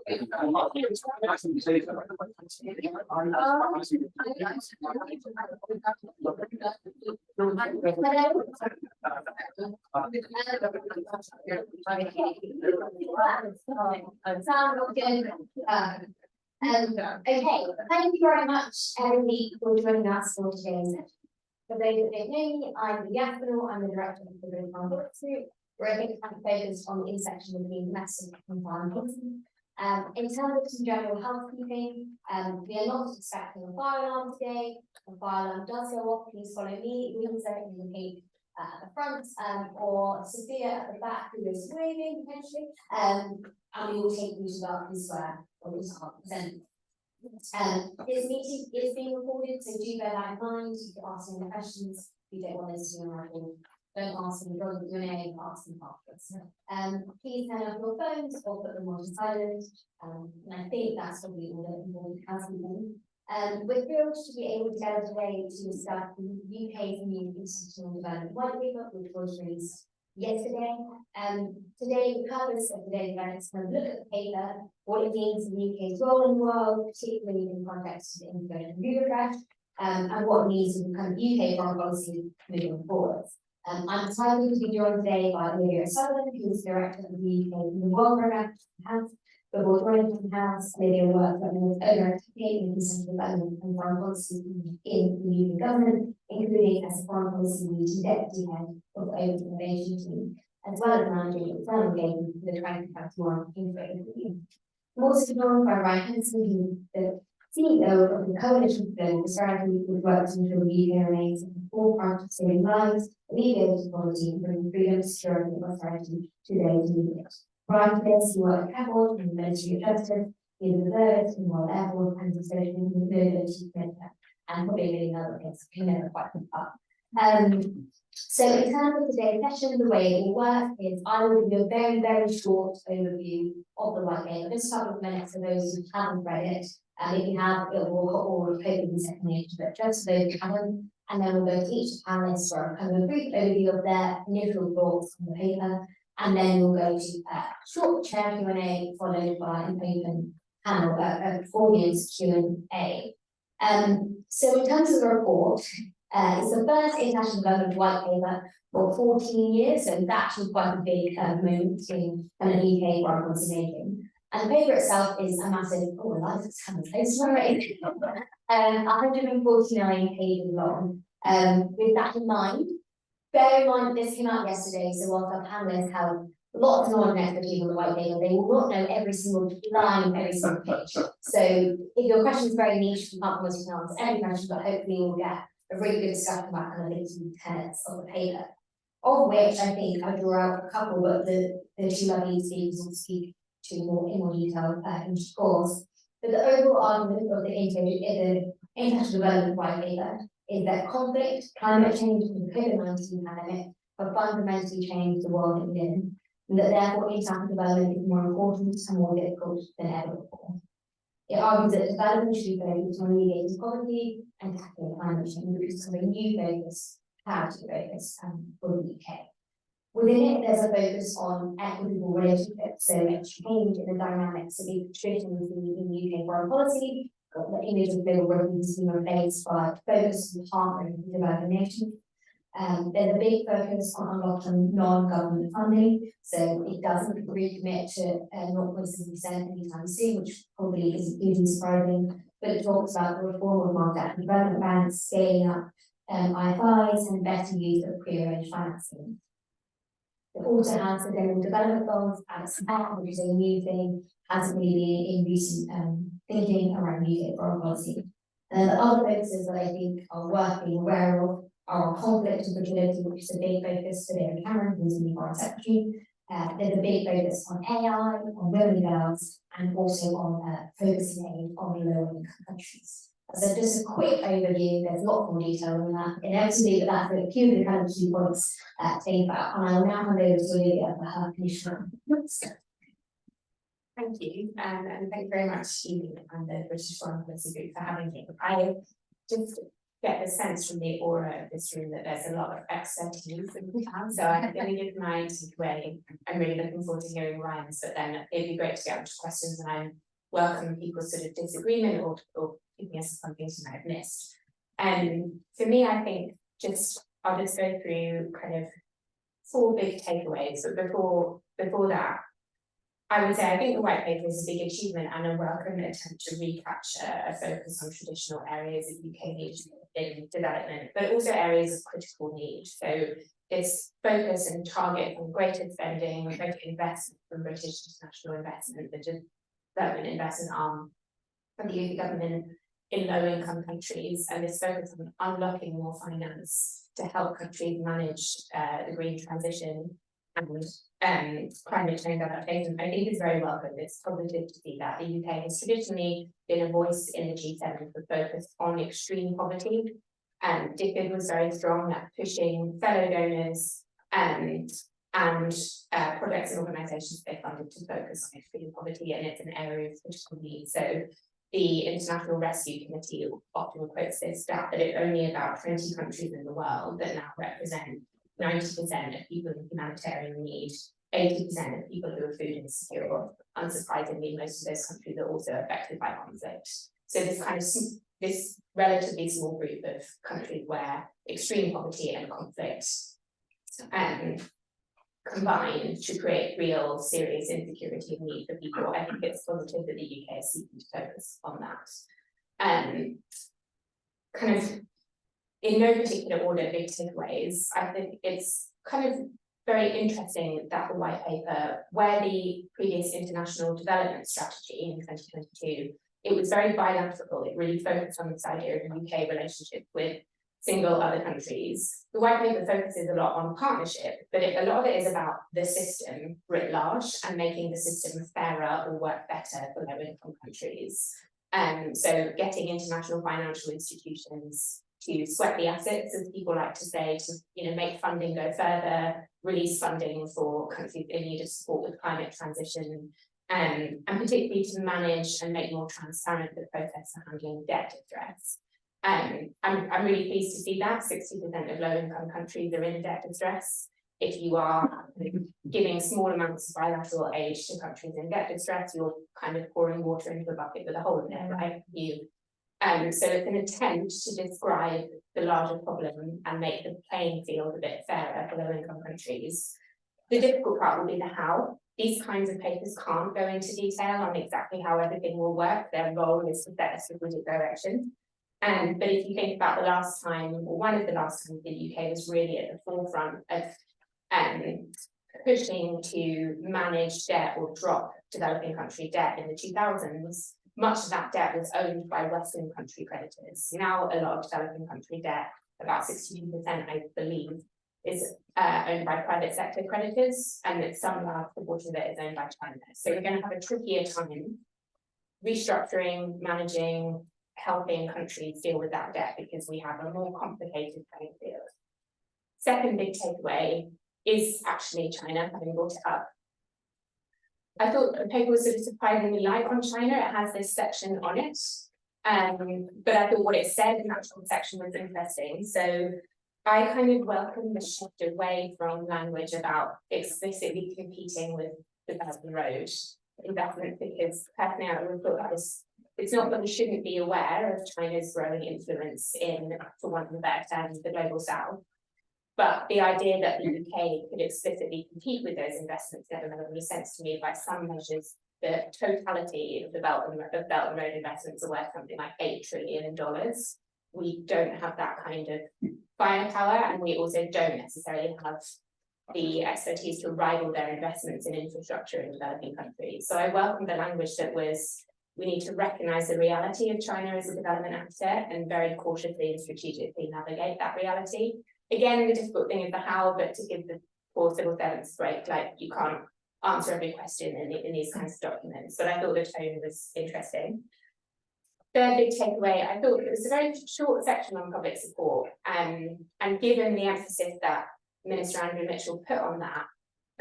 Okay, thank you very much, everybody, for joining us for today's session. For those that don't know me, I'm Olivia O'Sullivan. I'm the director of the Ryan Henson Group, where I think we're focused on the intersection between domestic and foreign policy. In terms of some general housekeeping, we are not expecting a fire alarm today. If a fire alarm does go off, please follow me. We also indicate at the front, or Sophia at the back, who is waving potentially, and we will take you to the dark square or this present. This meeting is being recorded, so do bear that in mind. You can ask any questions. If you don't want us to be recorded, don't ask them during the Q&A, ask them afterwards. Please turn off your phones or put them on silent. And I think that's probably all that important housekeeping. We're thrilled to be able to gather today to discuss the UK's new institutional development white paper, which was released yesterday. Today, the purpose of today's event is to look at the paper, what it means for the UK's role in the world, particularly in context of the integrated review draft, and what it means for the kind of UK foreign policy moving forward. I'm excited to be joined today by Olivia O'Sullivan, who is director of the UK in the World Programme House. Before joining Chatham House, Olivia worked on over a decade in international development and foreign policy in the UK government, including as a foreign policy lead and deputy head of the Open Innovation Team, as well as managing external engagement for the 2021 integrated review. I'm also joined by Ryan Henson, who is the CEO of the Coalition for Global Prosperity, which works to ensure the UK remains at the forefront of saving lives, alleviating poverty, and bringing freedom, security, and prosperity to those who need it. Prior to this, he worked at Capital in the Ministry of Justice, he was a reservist in the Royal Air Force, and was associated with the Mobility Committee, and probably many other things can never quite keep up. So in terms of today's session, the way it will work is I will give you a very, very short overview of the white paper, just a couple of minutes for those who haven't read it. And if you have, it will hopefully be second nature, but just for those who haven't, and then we'll go to each panelist for kind of a brief overview of their initial thoughts on the paper, and then we'll go to a short chair Q&A followed by an open panel, audience Q&A. So in terms of the report, it's the first international development white paper for 14 years, so it's actually quite a big moment in kind of UK foreign policy making. And the paper itself is a massive, oh, my life is kind of close, right? 149 pages long. With that in mind, bear in mind that this came out yesterday, so whilst our panelists have lots of knowledge and expertise on the white paper, they will not know every single line of every single page. So if your question is very niche, we can't always answer every question, but hopefully we'll get a really good discussion about kind of the key tenets of the paper, of which I think I draw out a couple, but the two lovely speakers will speak to in more detail in due course. But the overall argument of the international development white paper is that conflict, climate change, and the COVID-19 pandemic have fundamentally changed the world that we live in, and that therefore international development is more important and more difficult than ever before. It argues that development should be focused on alleviating poverty and tackling climate change, which is a new focus, clarity focus for the UK. Within it, there's a focus on equitable relationships, so change in the dynamics of the traditions in UK foreign policy. The image of global refugees being replaced by focus on partnering with developing nations. There's a big focus on unlocking non-government funding, so it doesn't recommit to 0.7% anytime soon, which probably isn't hugely surprising, but it talks about the reform of market development banks, scaling up IFIs, and better use of pre-arranged financing. It also has the general development goals at its back, which is a new thing, hasn't really been in recent thinking around UK foreign policy. And the other focuses that I think are worth being aware of are on conflict and fragility, which is a big focus for David Cameron, who's the new Foreign Secretary. There's a big focus on AI, on women and girls, and also on focusing aid on low-income countries. So just a quick overview, there's a lot more detail than that, inevitably, but that's a few of the kind of key points to think about. And I will now hand over to Olivia for her initial notes. Thank you, and thank you very much, Evie and the British Foreign Policy Group for having me. I just get the sense from the aura of this room that there's a lot of expertise, so I'm going to give my takeaway. I'm really looking forward to hearing Ryan's, but then it'd be great to get onto questions, and I welcome people's sort of disagreement or giving us some things you might have missed. For me, I think I'll just go through kind of 4 big takeaways, but before that, I would say I think the white paper is a big achievement and a welcome attempt to recapture a focus on traditional areas of UK leadership in development, but also areas of critical need. So this focus and target on greater spending, greater investment from British international investment, the development investment arm of the UK government in low-income countries, and this focus on unlocking more finance to help countries manage the green transition and climate change adaptation, I think is very welcome. It's positive to see that the UK has traditionally been a voice in the G7 for focus on extreme poverty. DFID was very strong at pushing fellow donors and projects and organisations they funded to focus on extreme poverty, and it's an area of critical need. So the International Rescue Committee often quotes this stat that it's only about 20 countries in the world that now represent 90% of people in humanitarian need, 80% of people who are food insecure. Unsurprisingly, most of those countries are also affected by conflict. So this relatively small group of countries where extreme poverty and conflict combine to create real serious insecurity and need for people. I think it's positive that the UK is seeking to focus on that. Kind of in no particular order, big takeaways. I think it's kind of very interesting that the white paper, where the previous international development strategy in 2022, it was very bilateral. It really focused on this idea of a UK relationship with single other countries. The white paper focuses a lot on partnership, but a lot of it is about the system writ large and making the system fairer or work better for low-income countries. So getting international financial institutions to sweat the assets, as people like to say, to make funding go further, release funding for countries in need of support with climate transition, and particularly to manage and make more transparent the process of handling debt distress. I'm really pleased to see that 60% of low-income countries are in debt distress. If you are giving small amounts of bilateral aid to countries in debt distress, you're kind of pouring water into a bucket with a hole in it, right? So it's an attempt to describe the larger problem and make the playing field a bit fairer for low-income countries. The difficult part will be the how. These kinds of papers can't go into detail on exactly how everything will work. Their role is to set a strategic direction. But if you think about the last time, or one of the last times, the UK was really at the forefront of pushing to manage debt or drop developing country debt in the 2000s, much of that debt was owned by Western country creditors. Now, a lot of developing country debt, about 62%, I believe, is owned by private sector creditors, and that some large proportion of it is owned by China. So we're going to have a trickier time restructuring, managing, helping countries deal with that debt because we have a more complicated playing field. Second big takeaway is actually China, having brought it up. I thought the paper was sort of surprisingly light on China. It has this section on it, but I thought what it said in that section was interesting. So I kind of welcome the shift away from language about explicitly competing with the Belt and Road investment, because personally I would thought that was, it's not that we shouldn't be aware of China's growing influence in, for want of a better term, the global south. But the idea that the UK could explicitly compete with those investments never made any sense to me. By some measures, the totality of the Belt and Road investments are worth something like $8 trillion. We don't have that kind of firepower, and we also don't necessarily have the expertise to rival their investments in infrastructure in developing countries. So I welcome the language that was, we need to recognise the reality of China as a development actor and very cautiously and strategically navigate that reality. Again, the difficult thing is the how, but to give the poor civil servants a break, like you can't answer every question in these kinds of documents, but I thought the tone was interesting. Third big takeaway, I thought it was a very short section on public support, and given the emphasis that Minister Andrew Mitchell put on that,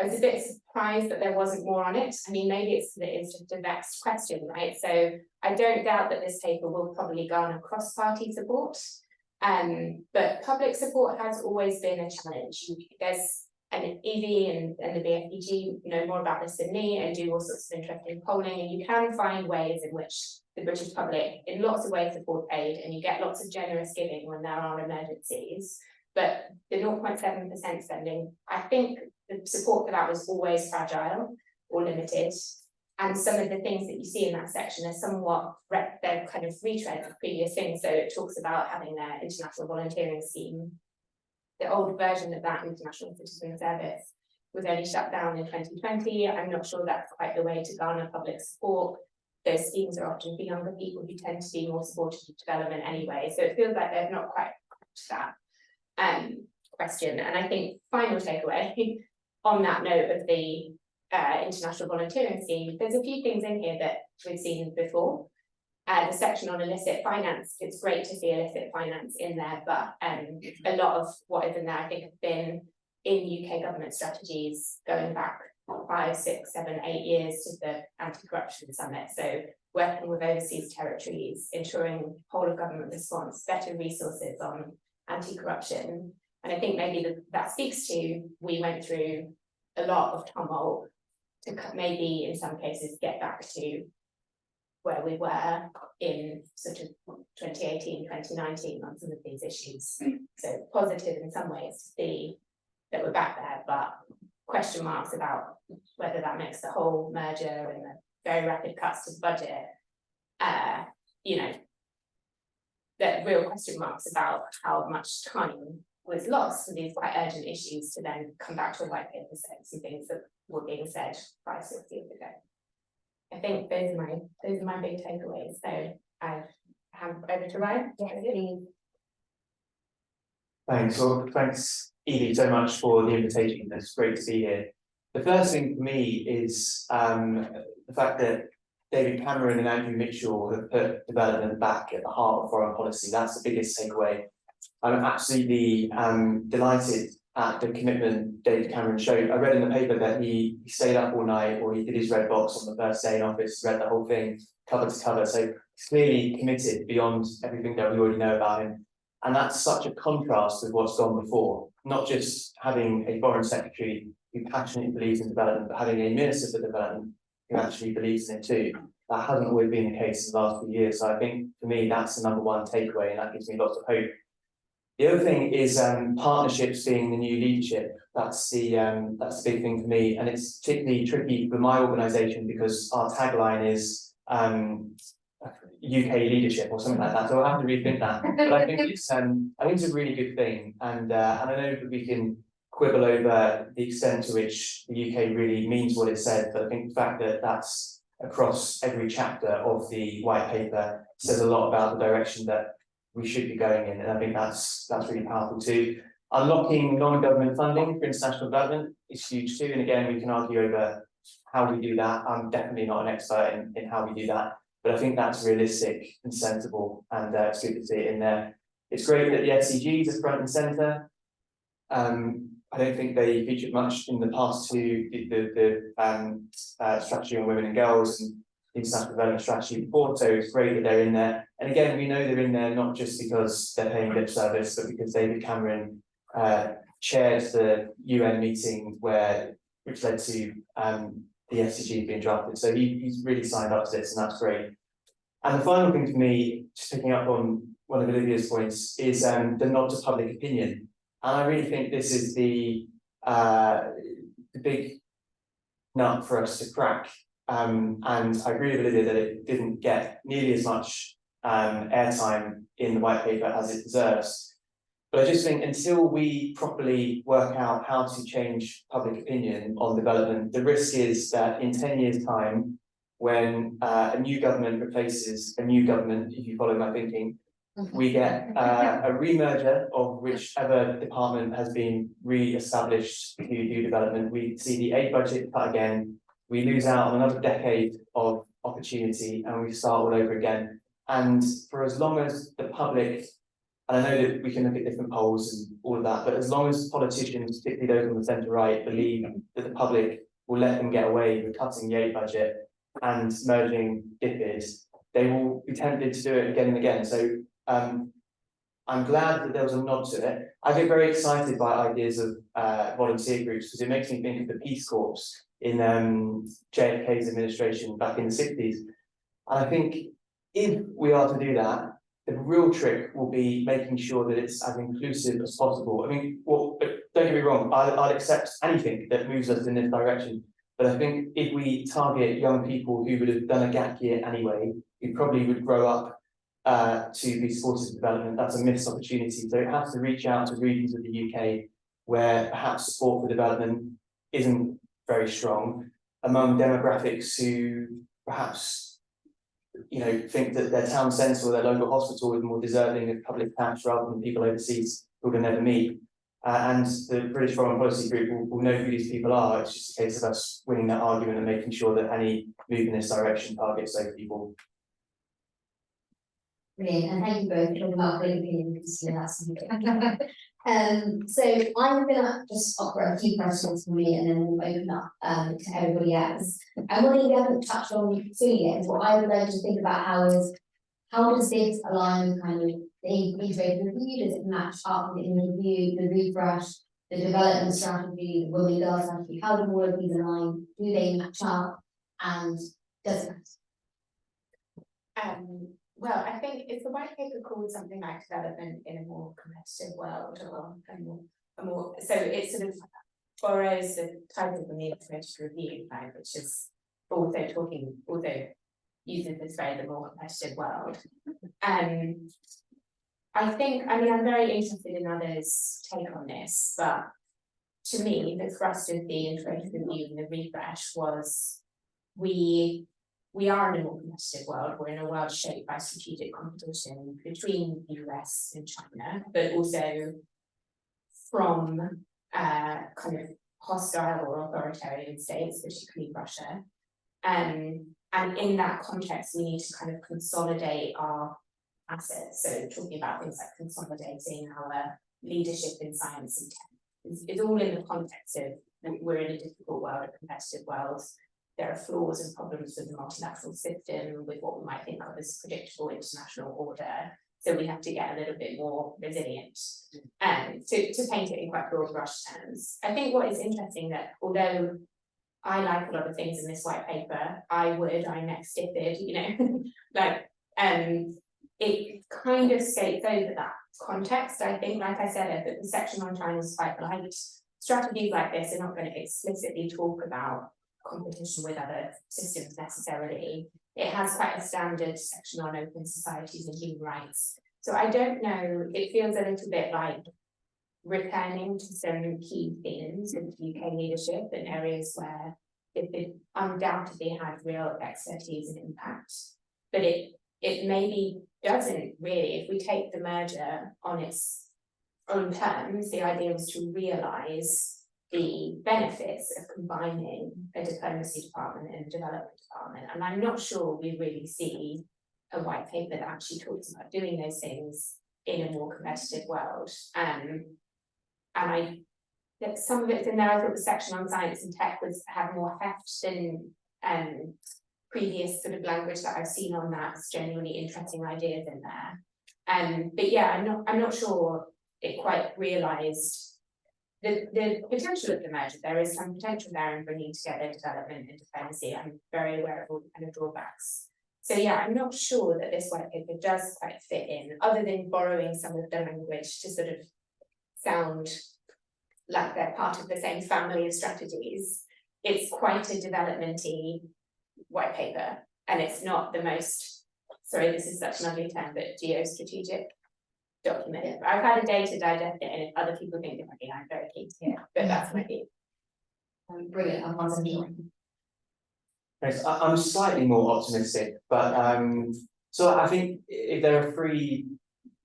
I was a bit surprised that there wasn't more on it. I mean, maybe it's just a vexed question, right? So I don't doubt that this paper will probably garner cross-party support. But public support has always been a challenge. There's an Evie and the BFPG know more about this than me and do all sorts of interesting polling, and you can find ways in which the British public in lots of ways support aid, and you get lots of generous giving when there are emergencies. But the 0.7% spending, I think the support for that was always fragile or limited. And some of the things that you see in that section are somewhat, they're kind of retreads of previous things. So it talks about having their international volunteering scheme. The old version of that international citizen service was only shut down in 2020. I'm not sure that's quite the way to garner public support. Those schemes are often for younger people who tend to be more supportive of development anyway. So it feels like they've not quite cracked that question. And I think final takeaway on that note of the international volunteering scheme, there's a few things in here that we've seen before. The section on illicit finance, it's great to see illicit finance in there, but a lot of what is in there I think have been in UK government strategies going back 5, 6, 7, 8 years to the anti-corruption summit. So working with overseas territories, ensuring whole of government response, better resources on anti-corruption. And I think maybe that speaks to, we went through a lot of tumult to maybe in some cases get back to where we were in sort of 2018, 2019 on some of these issues. So positive in some ways to see that we're back there, but question marks about whether that makes the whole merger and the very rapid cuts to the budget, you know, the real question marks about how much time was lost for these quite urgent issues to then come back to a white paper saying some things that were being said 5, 6 years ago. I think those are my big takeaways. So I hand over to Ryan. Yes, Thanks. Well, thanks, Evie, so much for the invitation. It's great to be here. The first thing for me is the fact that David Cameron and Andrew Mitchell have put development back at the heart of foreign policy. That's the biggest takeaway. I'm absolutely delighted at the commitment David Cameron showed. I read in the paper that he stayed up all night, or he did his red box on the first day in office, read the whole thing cover to cover. So he's clearly committed beyond everything that we already know about him. And that's such a contrast with what's gone before, not just having a foreign secretary who passionately believes in development, but having a minister for development who actually believes in it too. That hasn't always been the case in the last few years. So I think for me, that's the #1 takeaway, and that gives me lots of hope. The other thing is partnerships being the new leadership. That's the big thing for me, and it's particularly tricky for my organisation because our tagline is UK leadership or something like that. So I'll have to rethink that. But I think it's a really good thing, and I know that we can quibble over the extent to which the UK really means what it said, but I think the fact that that's across every chapter of the white paper says a lot about the direction that we should be going in, and I think that's really powerful too. Unlocking non-government funding for international development is huge too, and again we can argue over how we do that. I'm definitely not an expert in how we do that, but I think that's realistic and sensible, and it's good to see it in there. It's great that the SDGs are front and centre. I don't think they featured much in the past to the strategy on women and girls and international development strategy before, so it's great that they're in there. And again, we know they're in there not just because they're paying lip service, but because David Cameron chaired the UN meeting which led to the SDG being drafted. So he's really signed up to this, and that's great. And the final thing for me, just picking up on one of Olivia's points, is the nod to public opinion. And I really think this is the big nut for us to crack. And I agree with Olivia that it didn't get nearly as much airtime in the white paper as it deserves. But I just think until we properly work out how to change public opinion on development, the risk is that in 10 years' time, when a new government replaces a new government, if you follow my thinking, we get a remerger of whichever department has been re-established to do development. We see the aid budget cut again. We lose out on another decade of opportunity, and we start all over again. And for as long as the public, and I know that we can look at different polls and all of that, but as long as politicians, particularly those on the centre-right, believe that the public will let them get away with cutting the aid budget and merging DFID, they will be tempted to do it again and again. So I'm glad that there was a nod to it. I get very excited by ideas of volunteer groups because it makes me think of the Peace Corps in JFK's administration back in the 60s. And I think if we are to do that, the real trick will be making sure that it's as inclusive as possible. I mean, well, don't get me wrong, I'll accept anything that moves us in this direction. But I think if we target young people who would have done a gap year anyway, who probably would grow up to be supported development, that's a missed opportunity. So it has to reach out to regions of the UK where perhaps support for development isn't very strong, among demographics who perhaps think that their town centre or their local hospital is more deserving of public tax rather than people overseas who will never meet. And the British Foreign Policy Group will know who these people are. It's just a case of us winning that argument and making sure that any move in this direction targets those people. Brilliant, and thank you both for the market opinion, because that's something. So I'm gonna just offer a few questions for me and then we'll open up to everybody else. And one thing we haven't touched on fully yet is what I would like to think about how does this align with kind of the integrated review? Does it match up with the review, the refresh, the development strategy, the women girl strategy? How do all of these align? Do they match up? And does it? Well, I think is the white paper called something like development in a more competitive world, or a more so it sort of borrows the title from the integrated review, right, which is also uses this phrase, the more competitive world. I think, I mean, I'm very interested in others' take on this, but to me, the thrust of the integrated review and the refresh was we are in a more competitive world. We're in a world shaped by strategic competition between the US and China, but also from kind of hostile or authoritarian states, particularly Russia. And in that context, we need to kind of consolidate our assets. So talking about things like consolidating our leadership in science and tech is all in the context of we're in a difficult world, a competitive world. There are flaws and problems with the multilateral system, with what we might think of as predictable international order. So we have to get a little bit more resilient to paint it in quite broad brush terms. I think what is interesting that although I like a lot of things in this white paper, I next differed, like it kind of skates over that context. I think, like I said, the section on China is quite light. Strategies like this are not going to explicitly talk about competition with other systems necessarily. It has quite a standard section on open societies and human rights. So I don't know, it feels a little bit like returning to some key themes of UK leadership in areas where it undoubtedly had real expertise and impact. But it maybe doesn't really, if we take the merger on its own terms, the idea was to realise the benefits of combining a diplomacy department and a development department. And I'm not sure we really see a white paper that actually talks about doing those things in a more competitive world. And some of it's in there. I thought the section on science and tech had more heft than previous sort of language that I've seen on that. It's genuinely interesting ideas in there. But yeah, I'm not sure it quite realised the potential of the merger. There is some potential there in bringing together development and diplomacy. I'm very aware of all the kind of drawbacks. So yeah, I'm not sure that this white paper does quite fit in, other than borrowing some of the language to sort of sound like they're part of the same family of strategies. It's quite a development-y white paper, and it's not the most, sorry, this is such an ugly term, but geostrategic document. Yeah. I've had a day to digest it, and if other people think differently, I'm very keen to hear, but that's my view. Brilliant, I'm Thanks. I'm slightly more optimistic, but so I think if there are three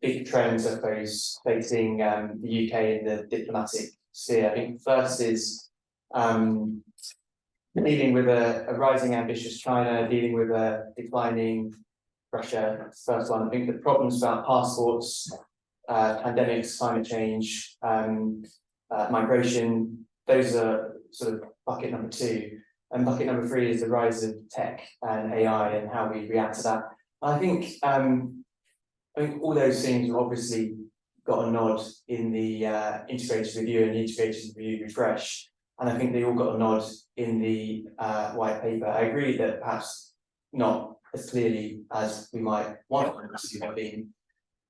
big trends, I suppose, facing the UK in the diplomatic sphere. I think first is dealing with a rising ambitious China, dealing with a declining Russia. That's the first one. I think the problems about passports, pandemics, climate change, migration, those are sort of bucket number two. And bucket number three is the rise of tech and AI and how we react to that. I think all those things will obviously got a nod in the integrated review and the integrated review refresh, and I think they all got a nod in the white paper. I agree that perhaps not as clearly as we might want them to have been,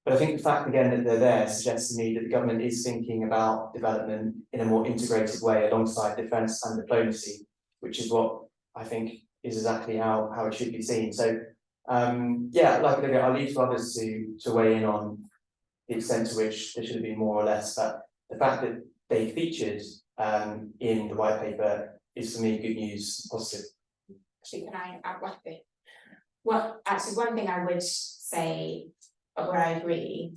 but I think the fact again that they're there suggests to me that the government is thinking about development in a more integrated way alongside defence and diplomacy, which is what I think is exactly how it should be seen. So yeah, like Olivia, I'll leave to others to weigh in on the extent to which there should have been more or less, but the fact that they featured in the white paper is for me good news, positive. Actually, can I add one thing? Well, actually, one thing I would say where I agree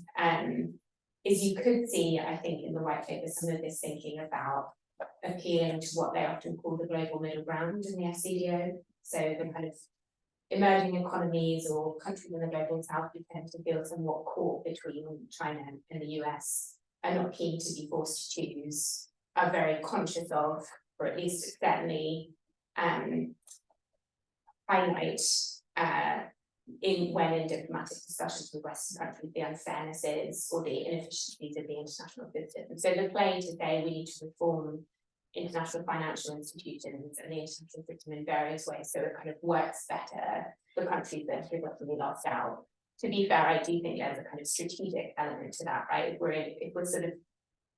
is you could see, I think, in the white paper some of this thinking about appealing to what they often call the global middle ground in the FCDO. So the kind of emerging economies or countries in the global south who tend to feel somewhat caught between China and the US are not keen to be forced to choose, are very conscious of, or at least certainly highlight when in diplomatic discussions with Western countries the unfairnesses or the inefficiencies of the international system. So the play to say we need to reform international financial institutions and the international system in various ways so it kind of works better for countries that have significantly lost out. To be fair, I do think there's a kind of strategic element to that, right? If we're sort of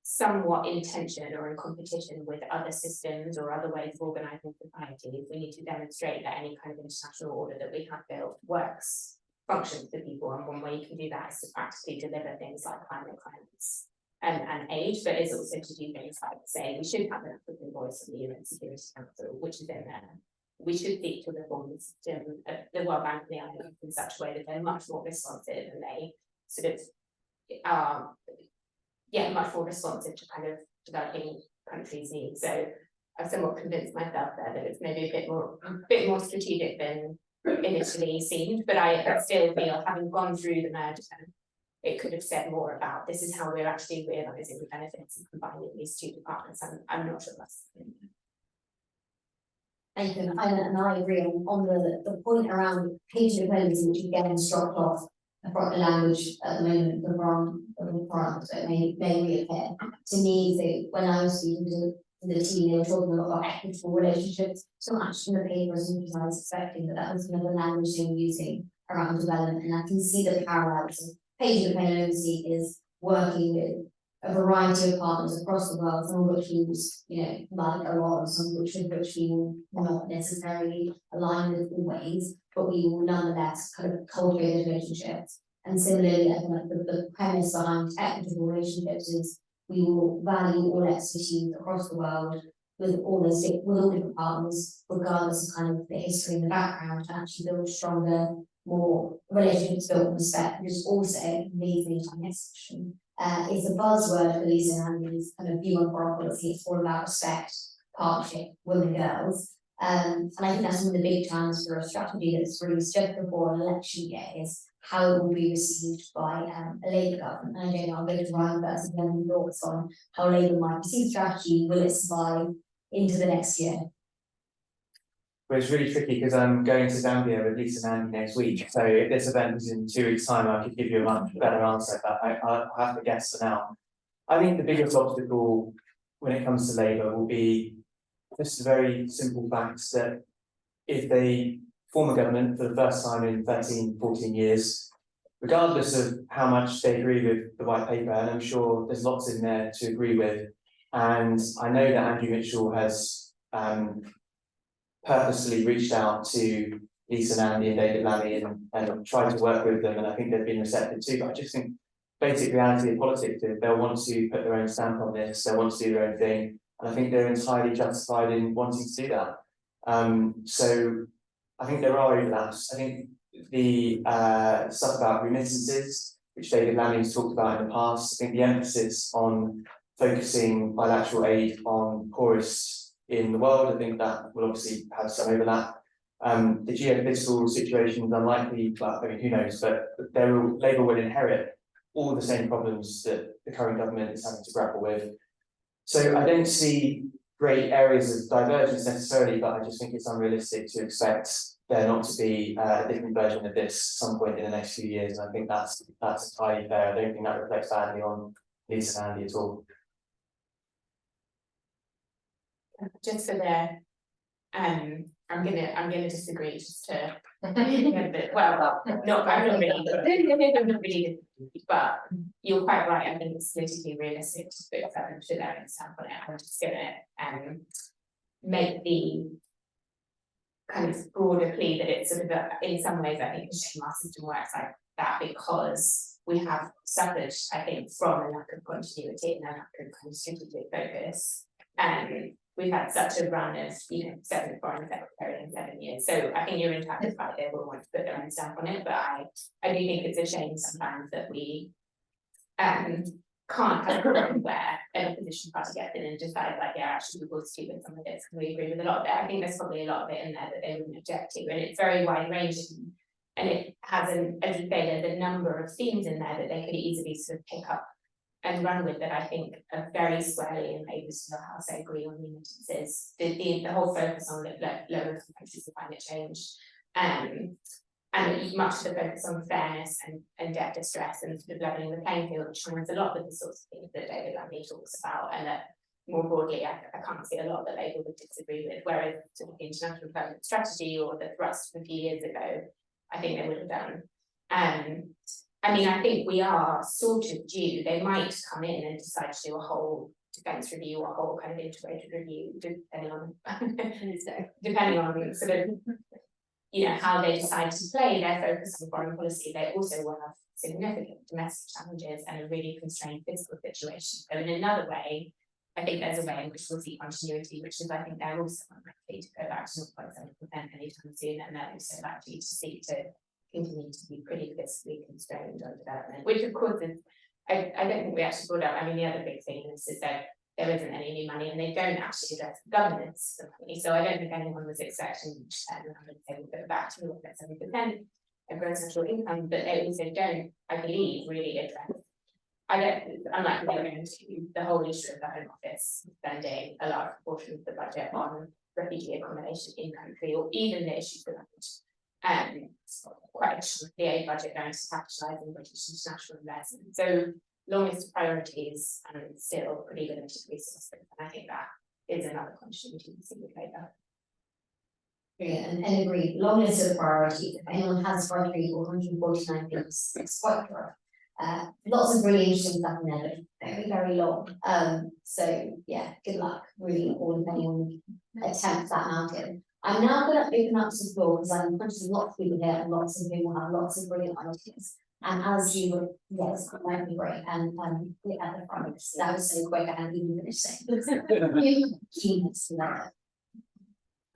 somewhat in tension or in competition with other systems or other ways of organising society, we need to demonstrate that any kind of international order that we have built works, functions for people, and one way you can do that is to practically deliver things like climate finance and aid, but it's also to do things like say we should have an African voice in the UN Security Council, which is in there. We should seek to reform the system of the World Bank and the IMF in such a way that they're much more responsive and they sort of are much more responsive to kind of developing countries' needs. So I've somewhat convinced myself there that it's maybe a bit more strategic than initially seemed, but I still feel, having gone through the merger, it could have said more about this is how we're actually realising the benefits of combining these two departments. I'm not sure that's. Thank you, and I agree on the point around page diplomacy, which again struck off. I've got the language at the moment, the wrong, so it may reappear. To me, so when I was speaking to the team, they were talking a lot about equitable relationships, so much in the paper as much as I was expecting, but that was another language they were using around development, and I can see the parallels. Page diplomacy is working with a variety of partners across the world, some of which we like a lot, and some of which we will not necessarily align with always, but we will nonetheless kind of cultivate relationships. And similarly, I think like the premise behind equitable relationships is we will value all expertise across the world with all different partners, regardless of kind of the history and the background, to actually build stronger, more relationships built on respect, which is also leads me to my next question. It's a buzzword for Lisa and Andy's kind of view on foreign policy. It's all about respect, partnership, women, girls. And I think that's one of the big challenges for a strategy that's released just before an election year is how it will be received by a Labour government. And I don't know, I'll go to Ryan first and then thoughts on how Labour might perceive strategy. Will it survive into the next year? But it's really tricky because I'm going to Zambia with Lisa and Andy next week. So if this event is in 2 weeks' time, I could give you a much better answer, but I have to guess for now. I think the biggest obstacle when it comes to Labour will be just the very simple facts that if they form a government for the first time in 13, 14 years, regardless of how much they agree with the white paper, and I'm sure there's lots in there to agree with, and I know that Andrew Mitchell has purposely reached out to Lisa and Andy and David Lammy and tried to work with them, and I think they've been receptive too, but I just think basic reality of politics is they'll want to put their own stamp on this, they'll want to do their own thing, and I think they're entirely justified in wanting to do that. So I think there are overlaps. I think the stuff about remittances, which David Lammy has talked about in the past, I think the emphasis on focusing bilateral aid on poorest in the world, I think that will obviously have some overlap. The geopolitical situation is unlikely, but I mean, who knows, but Labour will inherit all the same problems that the current government is having to grapple with. So I don't see great areas of divergence necessarily, but I just think it's unrealistic to expect there not to be a different version of this at some point in the next few years, and I think that's entirely fair. I don't think that reflects badly on Lisa and Andy at all. Just for the, I'm gonna disagree just to, well, I'm not really, but you're quite right, I think it's politically realistic to put seven to their own stamp on it. I'm just gonna make the kind of broader plea that it's sort of in some ways I think the shame our system works like that, because we have suffered, I think, from a lack of continuity and a lack of kind of strategic focus. We've had such a run of, 7 foreign secretaries in 7 years. So I think you're entirely right, they will want to put their own stamp on it, but I do think it's a shame sometimes that we can't have a program where an opposition party gets in and decide like, yeah, actually we will stupid some of this, and we agree with a lot of it. I think there's probably a lot of it in there that they wouldn't object to, and it's very wide ranging, and it has as you say, there's a number of themes in there that they could easily sort of pick up and run with that I think are very squarely in Labour's House. I agree on remittances, the whole focus on lower countries of climate change, and much of the focus on fairness and debt distress and sort of levelling the playing field, which shines a lot with the sorts of things that David Lammy talks about, and that more broadly I can't see a lot that Labour would disagree with, whereas sort of the international development strategy or the thrust from a few years ago, I think they would have done. I mean, I think we are sort of due, they might come in and decide to do a whole defence review or a whole kind of integrated review, depending on sort of, how they decide to play their focus on foreign policy. They also will have significant domestic challenges and a really constrained fiscal situation. So in another way, I think there's a way in which we'll see continuity, which is I think they're also unlikely to go back to 0.7% anytime soon, and they're also likely to seek to continue to be pretty fiscally constrained on development, which of course is, I don't think we actually brought up, I mean the other big thing is that there isn't any new money and they don't actually address the governance of money, so I don't think anyone was expecting they will go back to 7% of gross national income, but they also don't, I believe, really address, unlike they're going to the whole issue of the Home Office spending a large proportion of the budget on refugee accommodation in country, or even the issues around quite the aid budget going to capitalise in British international investment. So long list of priorities and still pretty limited resources, and I think that is another continuity to see with Labour. And agree, long list of priorities. If anyone has 149 things, it's quite thorough. Lots of really interesting stuff in there, but very, very long. So yeah, good luck, really, all if anyone attempts that mountain. I'm now going to open up to the floor because I'm conscious of lots of people here and lots of people have lots of brilliant ideas. And as you were, yes, that might be great. And at the front, that was so quick, I hadn't even finished saying.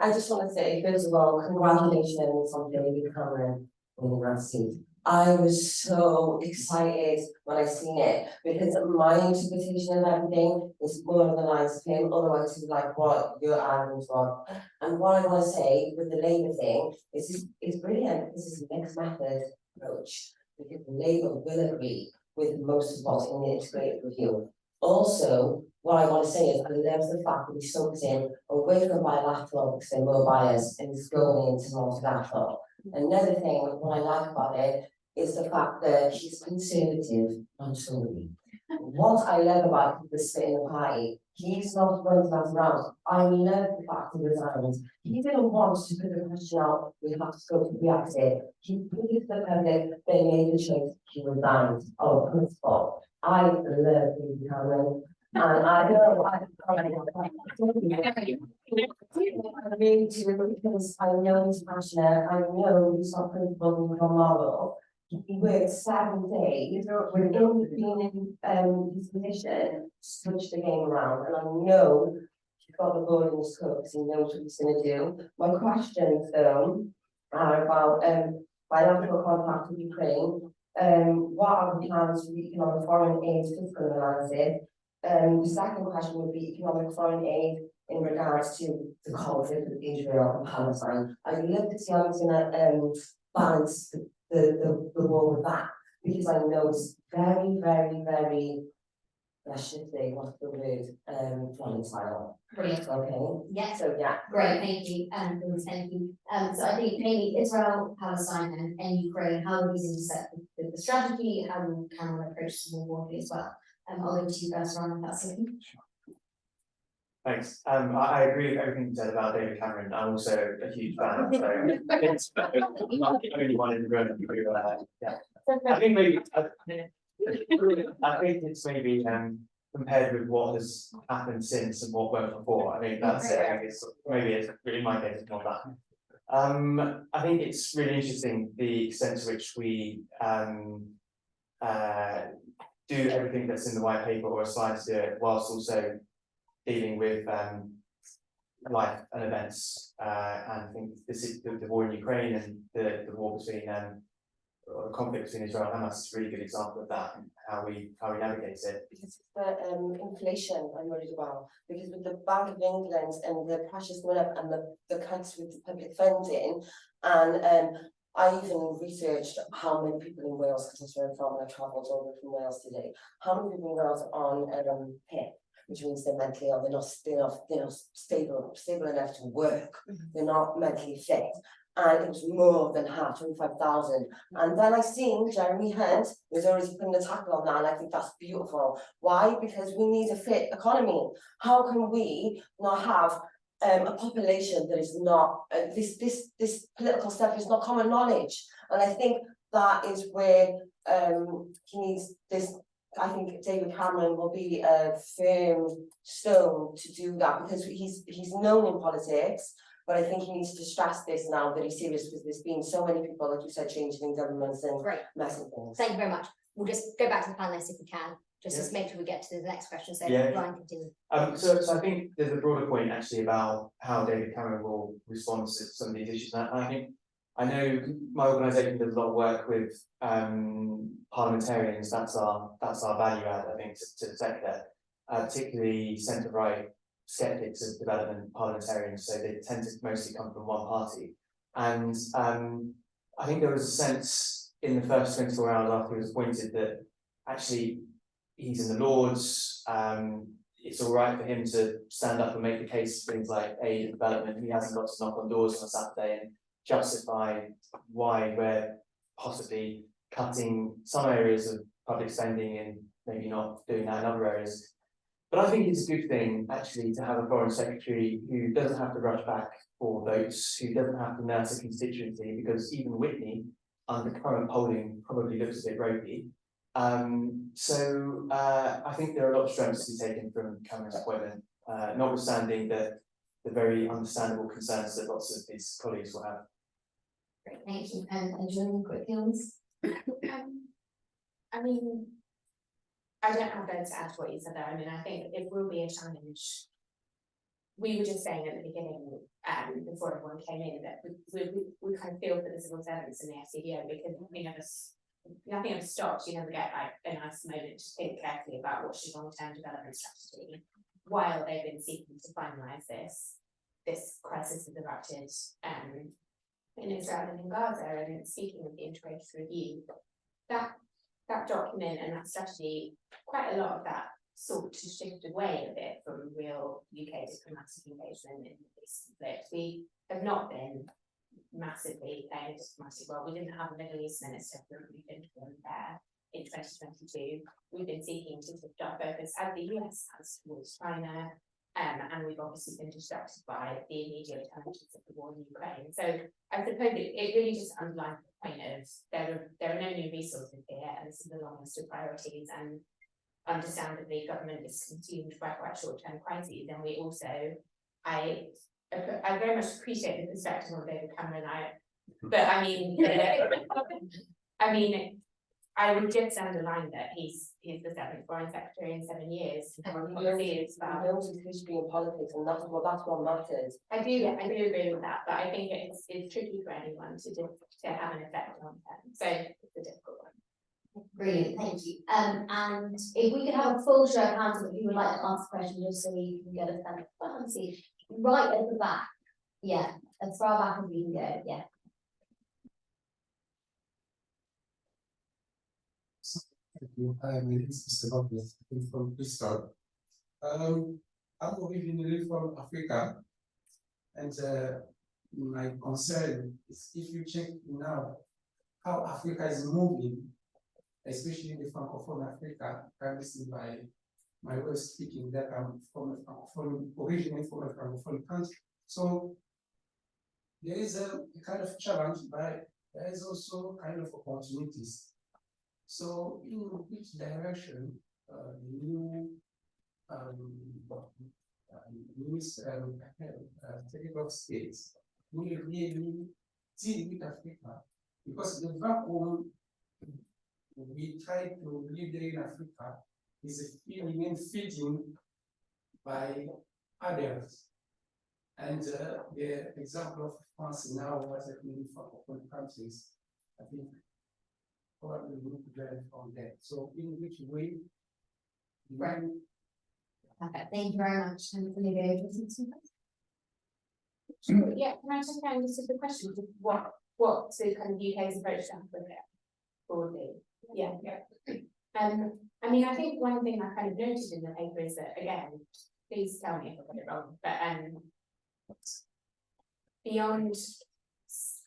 I just want to say, first of all, congratulations on David Cameron winning that seat. I was so excited when I seen it, because my interpretation of everything is more on the lines of him, otherwise he's like what your arguments were. And what I want to say with the Labour thing is it's brilliant. This is a mixed method approach, because Labour will agree with most of what's in the integrated review. Also, what I want to say is I love the fact that he's focusing away from bilateral because they're more biased and he's going into multilateral. Another thing, what I like about it is the fact that he's conservative and Tory. What I love about the split in the party, he's not going to that round. I love the fact he resigned. He didn't want to put the question out, we have to go to reactive. He put it to the public, they made the choice, he resigned. Oh, principle. I love David Cameron. And I know because I know he's passionate, I know he's not principled and moral. He worked 7 days within being in his position to switch the game around, and I know he's got the ball in his court because he knows what he's going to do. My questions though are about bilateral contact with Ukraine. What are the plans for the economic foreign aid fiscal analysis? The second question would be economic foreign aid in regards to the conflict with Israel and Palestine. I'd love to see how he's going to balance the war with that, because I know it's very, very, very let's just say, what's the word, volatile, Brilliant. okay? Yes, So, yeah. great, thank you, thank you. So I think maybe Israel, Palestine and Ukraine, how are these intersect with the strategy, how we can approach this more broadly as well? I'll go to you first, Ryan, if that's okay. Thanks. I agree with everything you said about David Cameron. I'm also a huge fan. So it's, I'm not the only one in the room who, yeah. I think maybe, I think it's maybe compared with what has happened since and what went before. I think that's it. I think it's maybe it's in my case it's not that. I think it's really interesting the extent to which we do everything that's in the white paper or aspire to do it, whilst also dealing with life and events. And I think this is the war in Ukraine and the war between or the conflict between Israel and Hamas is a really good example of that and how we navigate it. Because it's the inflation I'm worried about, because with the Bank of England and the prices going up and the cuts with the public funding, and I even researched how many people in Wales, because that's where I'm from, and I travelled over from Wales today, how many people in Wales are on PIP, which means they're mentally ill, they're not stable enough to work, they're not mentally fit. And it was more than half, 25,000. And then I seen Jeremy Hunt was already putting a tackle on that, and I think that's beautiful. Why? Because we need a fit economy. How can we not have a population that is not this political stuff is not common knowledge? And I think that is where he needs this. I think David Cameron will be a firm stone to do that, because he's known in politics. But I think he needs to stress this now that he's serious, because there's been so many people, like you said, changing in governments and messing things. Thank you very much. We'll just go back to the panelists if we can, just to make sure we get to the next question. So Ryan, continue. So I think there's a broader point actually about how David Cameron will respond to some of these issues. And I think I know my organisation does a lot of work with parliamentarians. That's our value add, I think, to the sector, particularly centre right skeptics of development parliamentarians, so they tend to mostly come from one party. And I think there was a sense in the first 24 hours after he was appointed that actually he's in the Lords, it's all right for him to stand up and make the case for things like aid and development. He hasn't got to knock on doors on a Saturday and justify why we're possibly cutting some areas of public spending and maybe not doing that in other areas. But I think it's a good thing, actually, to have a foreign secretary who doesn't have to rush back for votes, who doesn't have to nurse a constituency, because even Whitney, under current polling, probably looks a bit ropey. So I think there are a lot of strengths to be taken from Cameron's appointment, notwithstanding the very understandable concerns that lots of his colleagues will have. Great, thank you. And Julian, quickly on this. I mean, I don't have loads to add to what you said there. I mean, I think it will be a challenge. We were just saying at the beginning, before everyone came in, that we kind of feel for the civil servants in the FCDO, because nothing ever stops. You never get like a nice moment to think carefully about what's your long-term development strategy while they've been seeking to finalise this crisis has erupted in Israel and in Gaza. And speaking of the integrated review, that document and that strategy, quite a lot of that sort of shifted away a bit from real UK diplomatic engagement in this conflict. We have not been massively playing a diplomatic role. We didn't have a Middle East minister for we didn't there in 2022. We've been seeking to shift our focus, as the US has, towards China, and we've obviously been distracted by the immediate challenges of the war in Ukraine. So I suppose it really just underlines the point of there are no new resources here, and this is the long list of priorities, and understandably government is consumed by quite short-term crises. And we also, I very much appreciate the perspective of David Cameron, but I mean, I would just underline that he's the 7th foreign secretary in 7 years. He knows his history in politics, and that's what matters. I do agree with that, but I think it's tricky for anyone to have an effect on them. So it's a difficult one. Brilliant, thank you. And if we could have a full show of hands if you would like to ask a question, just so we can get a sense. Let's see, right at the back. Yeah, as far back as we can go. Yeah. Thank you. My name is Mr. Lopez, I'm from Bristol. I'm originally from Africa, and my concern is if you check now how Africa is moving, especially in the Francophone Africa, previously by my way of speaking, that I'm from a Francophone, originally from a Francophone country. So there is a kind of challenge, but there is also kind of opportunities. So in which direction the new Secretary of State will really deal with Africa? Because the vacuum we try to live there in Africa is remain feeding by others. And the example of France now was happening for open countries. I think probably we need to learn from that. So in which way? Right. Perfect, thank you very much. And Olivia, Sure, yeah, can I just answer the question, what's the kind of UK's approach to Africa broadly? Yeah. I mean, I think one thing I kind of noted in the paper is that, again, please tell me if I got it wrong, but beyond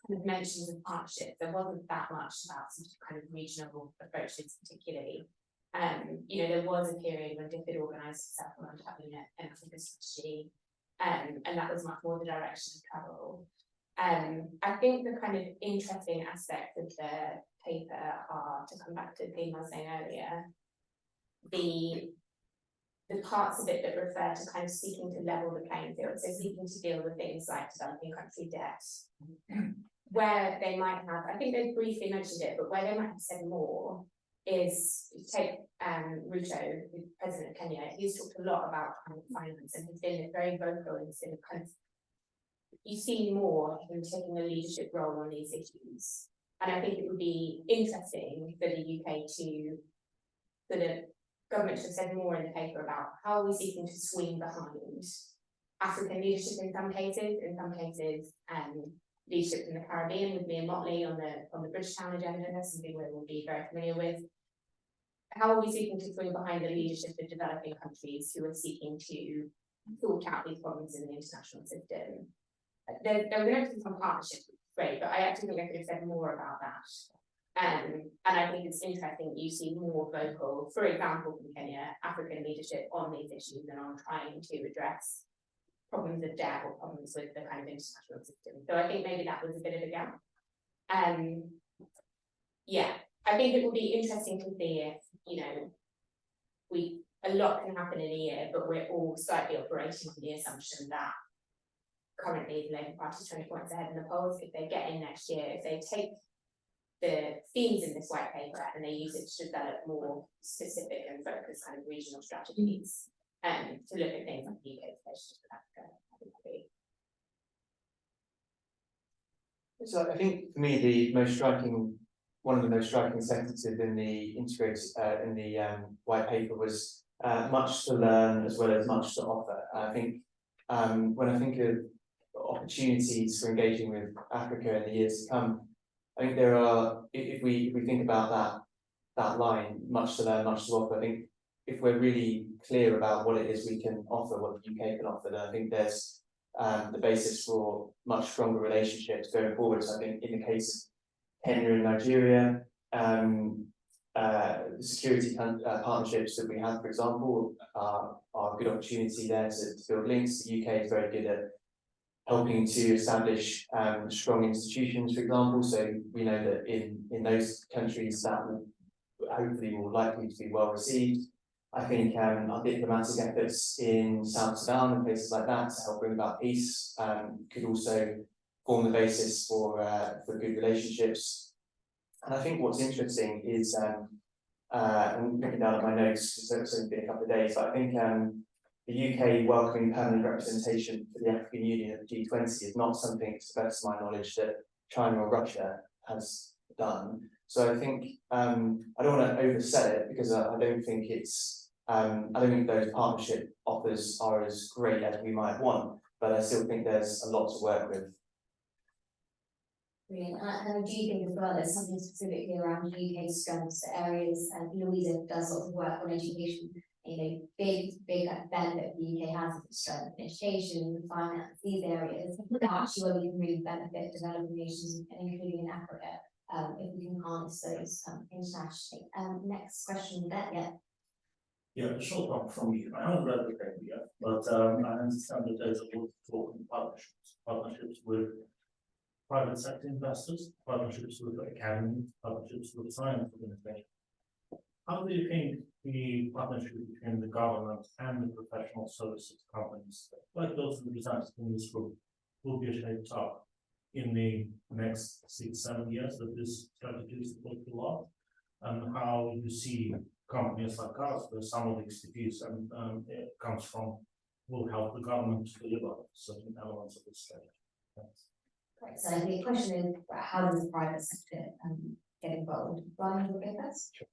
kind of mentions of partnerships, there wasn't that much about some kind of regional approaches particularly. You know, there was a period when DFID organised itself around having an Africa strategy, and that was much more the direction of travel. I think the kind of interesting aspects of the paper are, to come back to the theme I was saying earlier, the parts of it that refer to kind of seeking to level the playing field, so seeking to deal with things like developing country debt, where they might have, I think they briefly mentioned it, but where they might have said more is, take Ruto, the president of Kenya. He's talked a lot about kind of finance, and he's been very vocal in sort of kind of, you see more him taking a leadership role on these issues. And I think it would be interesting for the UK to, for the government to have said more in the paper about how are we seeking to swing behind African leadership in some cases, leadership in the Caribbean with Mia Motley on the Bridgetown agenda, something we will be very familiar with. How are we seeking to swing behind the leadership of developing countries who are seeking to sort out these problems in the international system? There were going to be some partnerships, great, but I actually think I could have said more about that. And I think it's interesting that you see more vocal, for example, from Kenya, African leadership on these issues and on trying to address problems of debt or problems with the kind of international system. So I think maybe that was a bit of a gap. Yeah, I think it will be interesting to see if, you know, a lot can happen in a year, but we're all slightly operating on the assumption that currently the Labour Party is 20 points ahead in the polls. If they get in next year, if they take the themes in this white paper and they use it to develop more specific and focused kind of regional strategies, to look at things like the UK's relationship with Africa, I think that'd be. So I think for me, one of the most striking sentences in the white paper was much to learn as well as much to offer. I think when I think of opportunities for engaging with Africa in the years to come, I think there are, if we think about that line, much to learn, much to offer, I think if we're really clear about what it is we can offer, what the UK can offer, then I think there's the basis for much stronger relationships going forward. So I think in the case of Kenya and Nigeria, the security partnerships that we have, for example, are a good opportunity there to build links. The UK is very good at helping to establish strong institutions, for example. So we know that in those countries that will hopefully will likely to be well received. I think our diplomatic efforts in South Sudan and places like that to help bring about peace could also form the basis for good relationships. And I think what's interesting is, I'm looking down at my notes because it's only been a couple of days, but I think the UK welcoming permanent representation for the African Union at the G20 is not something, to the best of my knowledge, that China or Russia has done. So I think I don't want to oversell it because I don't think it's I don't think those partnership offers are as great as we might want, but I still think there's a lot to work with. Brilliant, and I do think as well, there's something specifically around UK strengths, areas, and Louisa does lots of work on education. Big benefit the UK has of its strength in education, finance, these areas, actually where we can really benefit developing nations, including in Africa, if we can harness those internationally. Next question, yeah. Yeah, a short one from you. I haven't read the paper yet, but I understand that there's a lot of talk in partnerships with private sector investors, partnerships with academies, partnerships with science organizations. How do you think the partnership between the government and the professional services companies, like those represented in this group, will be shaped up in the next 6-7 years that this strategy is supposed to last? And how you see companies like us, where some of the expertise and it comes from, will help the government to deliver certain elements of this strategy? Thanks. Right, so I think the question is, how does the private sector get involved? Ryan, you want to go first? Sure.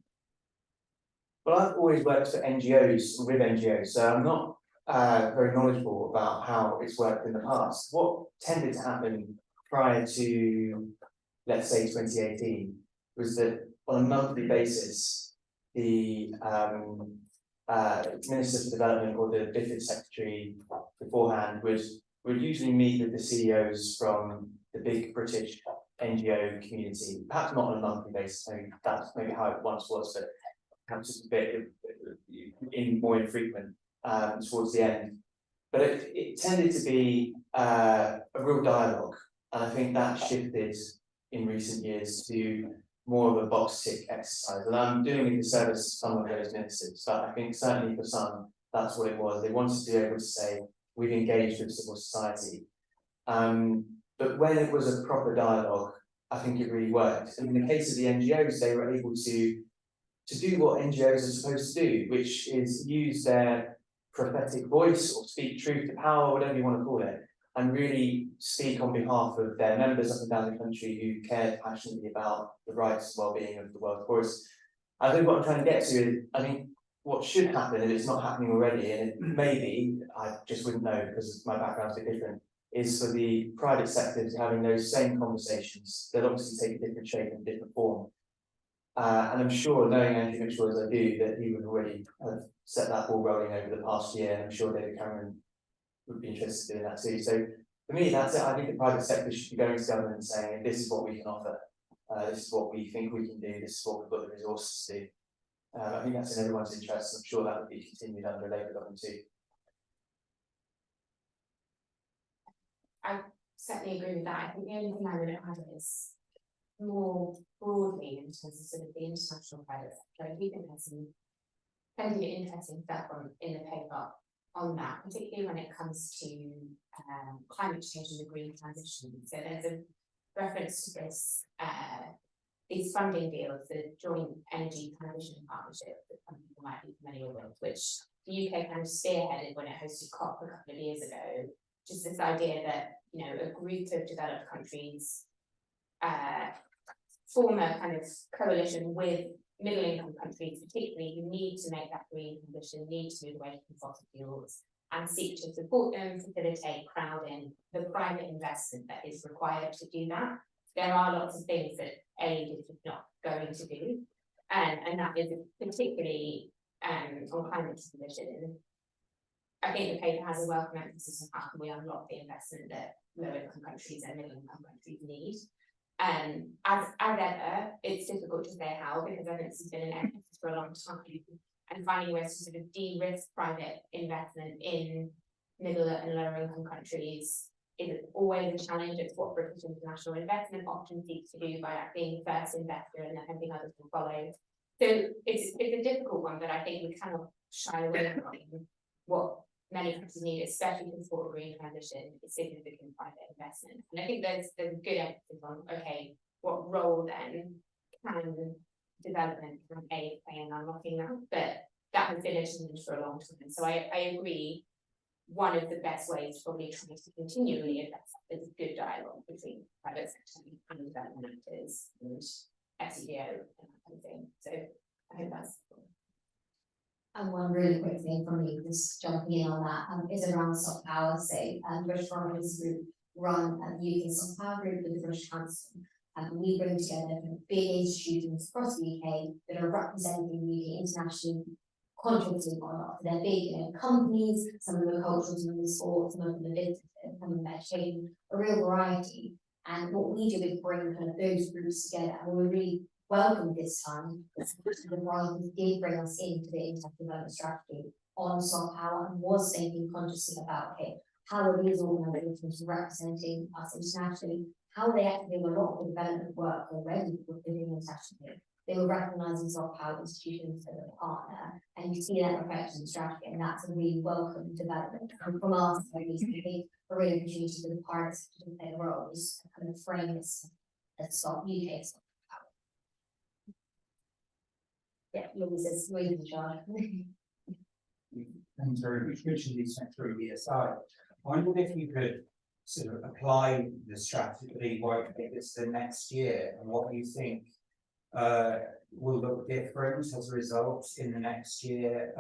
Well, I've always worked for NGOs, with NGOs, so I'm not very knowledgeable about how it's worked in the past. What tended to happen prior to, let's say, 2018, was that on a monthly basis, the Minister for Development or the BFPG Secretary beforehand would usually meet with the CEOs from the big British NGO community, perhaps not on a monthly basis, maybe that's maybe how it once was, but perhaps just a bit more infrequent towards the end. But it tended to be a real dialogue, and I think that shifted in recent years to more of a box tick exercise. And I'm doing a disservice to some of those ministers, but I think certainly for some, that's what it was. They wanted to be able to say, we've engaged with civil society. But when it was a proper dialogue, I think it really worked. And in the case of the NGOs, they were able to do what NGOs are supposed to do, which is use their prophetic voice or speak truth to power, whatever you want to call it, and really speak on behalf of their members up and down the country who care passionately about the rights and well-being of the world forest. I think what I'm trying to get to is, I think what should happen, if it's not happening already, and it may be, I just wouldn't know because my background's a bit different, is for the private sector to having those same conversations that obviously take a different shape and different form. And I'm sure, knowing Andrew Mitchell as I do, that he would already have set that ball rolling over the past year, and I'm sure David Cameron would be interested in that too. So for me, that's it. I think the private sector should be going to government and saying, this is what we can offer, this is what we think we can do, this is what we've got the resources to do. I think that's in everyone's interest. I'm sure that would be continued under a Labour government too. I certainly agree with that. I think the only thing I would add is more broadly in terms of sort of the international private sector. I do think there's some plenty of interesting stuff in the paper on that, particularly when it comes to climate change and the green transition. So there's a reference to this, these funding deals, the Joint Energy Transition Partnership that some people might be familiar with, which the UK kind of spearheaded when it hosted COP a couple of years ago. Just this idea that, you know, a group of developed countries form a kind of coalition with middle-income countries, particularly, who need to make that green transition, need to move away from fossil fuels, and seek to support them, facilitate, crowd in the private investment that is required to do that. There are lots of things that aid is just not going to do, and that is particularly on climate transition. I think the paper has a welcome emphasis on how can we unlock the investment that low-income countries and middle-income countries need. As ever, it's difficult to say how, because I think this has been an emphasis for a long time, and finding ways to sort of de-risk private investment in middle and lower income countries is always a challenge. It's what British international investment often seeks to do by being the first investor and then hoping others will follow. So it's a difficult one, but I think we cannot shy away from what many countries need, especially to support a green transition, is significant private investment. And I think there's a good emphasis on, okay, what role then can development from aid play in unlocking that? But that has been a challenge for a long time. So I agree, one of the best ways probably trying to continually invest is good dialogue between private sector and development actors and FCDO and that kind of thing. So I hope that's cool. And one really quick thing from me, just jumping in on that, is around soft power. So British Farmers Group run the UK Soft Power Group with the British Council. And we bring together kind of big institutions across the UK that are representing the UK internationally, contributing on a lot. They're big, companies, some of them are cultural, some of them are sports, some of them are business, some of them are education, a real variety. And what we do is bring kind of those groups together, and we're really welcome this time, the Ryan did bring us into the international development strategy on soft power and was thinking consciously about, okay, how are these organisations representing us internationally? How are they actually doing a lot of the development work already with doing internationally? They were recognising soft power institutions as a partner, and you see that reflected in the strategy, and that's a really welcome development. And from our side, it's a real opportunity for the parties to play a role, is kind of frame this as soft UK soft power. Yeah, Louise in charge. Thanks very much, Richard, sent through BSI. I wondered if you could sort of apply the strategy white papers to next year, and what you think will look different as a result in the next year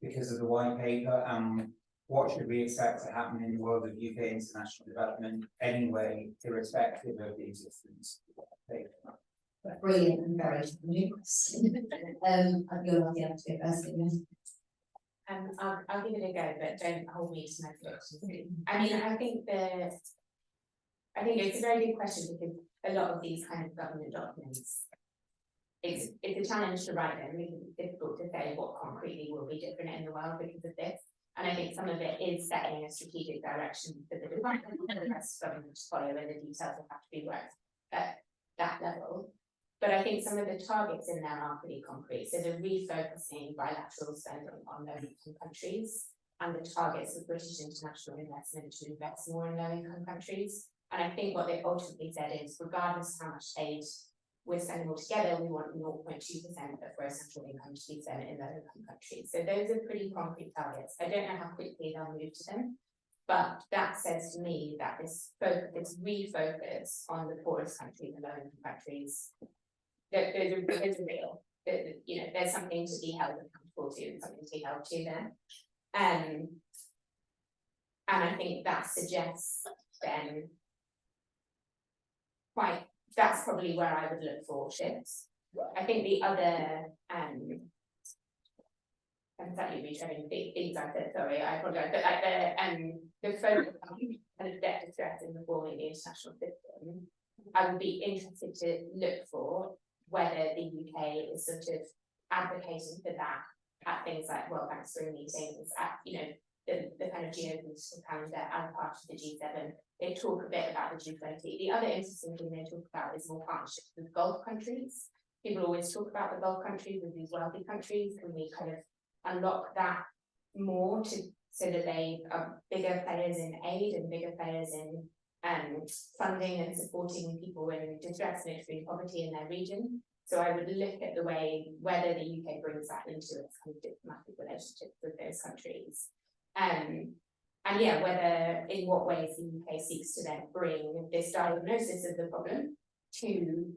because of the white paper, and what should we expect to happen in the world of UK international development anyway, irrespective of the existence of the white paper. Brilliant and very challenging question. You're lucky enough to go first. I'll give it a go, but don't hold me to my predictions. I mean, I think it's a very good question, because a lot of these kind of government documents, it's a challenge to write them, because it's difficult to say what concretely will be different in the world because of this. And I think some of it is setting a strategic direction for the department and the rest of government to follow, and the details will have to be worked at that level. But I think some of the targets in there are pretty concrete. So the refocusing bilateral spending on low-income countries, and the targets of British international investment to invest more in low-income countries. And I think what they ultimately said is, regardless of how much aid we're spending all together, we want 0.2% of gross national income to be spent in low-income countries. So those are pretty concrete targets. I don't know how quickly they'll move to them, but that says to me that this refocus on the poorest countries and low-income countries, those are real. There's something to be held accountable to, and something to be held to there. And I think that suggests then that's probably where I would look for shifts. I think the other I'm slightly retraining the things I said, sorry, I apologize, but like the focus on kind of debt distress in reforming the international system, I would be interested to look for whether the UK is sort of advocating for that at things like World Bank Spring meetings, at the kind of geopolitical calendar as part of the G7. They talk a bit about the G20. The other interesting thing they talk about is more partnerships with Gulf countries. People always talk about the Gulf countries with these wealthy countries. Can we kind of unlock that more so that they are bigger players in aid and bigger players in funding and supporting people in distress and extreme poverty in their region? So I would look at the way whether the UK brings that into its kind of diplomatic relationships with those countries. And yeah, whether in what ways the UK seeks to then bring this diagnosis of the problem to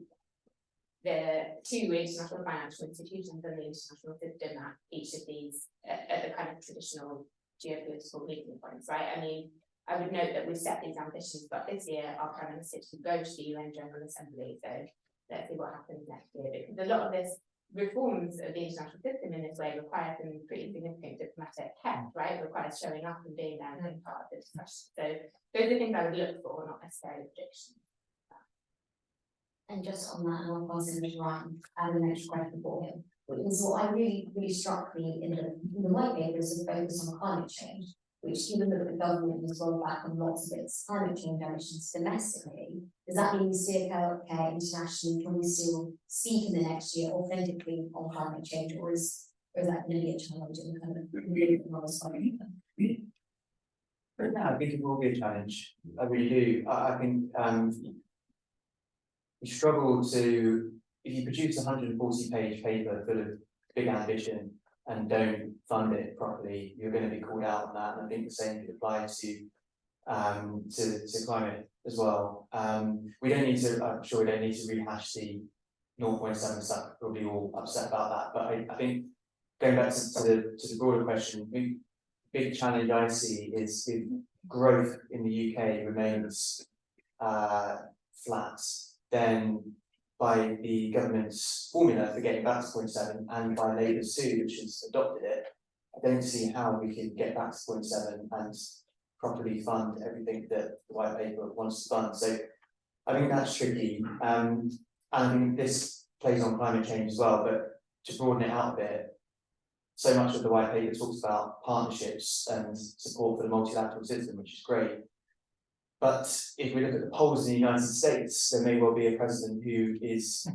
international financial institutions and the international system at each of these at the kind of traditional geopolitical meeting points, right? I mean, I would note that we've set these ambitions, but this year our Prime Minister to go to the UN General Assembly, so let's see what happens next year, because a lot of this reforms of the international system in this way require some pretty significant diplomatic heft, right? Requires showing up and being there and being part of the discussion. So those are things I would look for, not necessarily predictions. And just on that, I'll pass it to Ryan, the next question for him. Because what I really struck me in the white paper is the focus on climate change, which even though the government has rolled back on lots of its climate change ambitions domestically, does that mean we still care internationally? Can we still speak in the next year authentically on climate change, or is that going to be a challenge in kind of on this one? Yeah, I think it will be a challenge. I really do. I think you struggle to, if you produce a 140-page paper full of big ambition and don't fund it properly, you're going to be called out on that. And I think the same could apply to climate as well. We don't need to, I'm sure we don't need to rehash the 0.7 stuff. We're probably all upset about that. But I think going back to the broader question, the big challenge I see is growth in the UK remains flat, then by the government's formula for getting back to 0.7 and by Labour's too, which has adopted it, I don't see how we can get back to 0.7 and properly fund everything that the white paper wants to fund. So I think that's tricky. And I think this plays on climate change as well, but to broaden it out a bit, so much of the white paper talks about partnerships and support for the multilateral system, which is great. But if we look at the polls in the United States, there may well be a president who is,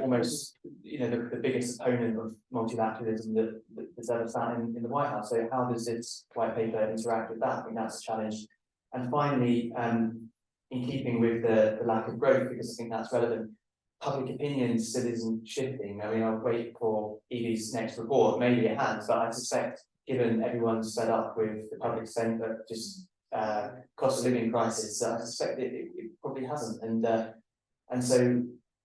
almost, the biggest opponent of multilateralism that's ever sat in the White House. So how does this white paper interact with that? I think that's a challenge. And finally, in keeping with the lack of growth, because I think that's relevant, public opinion still isn't shifting. I mean, I'll wait for Evie's next report. Maybe it has, but I suspect, given everyone's fed up with the public spend, but just cost of living crisis, I suspect it probably hasn't. And so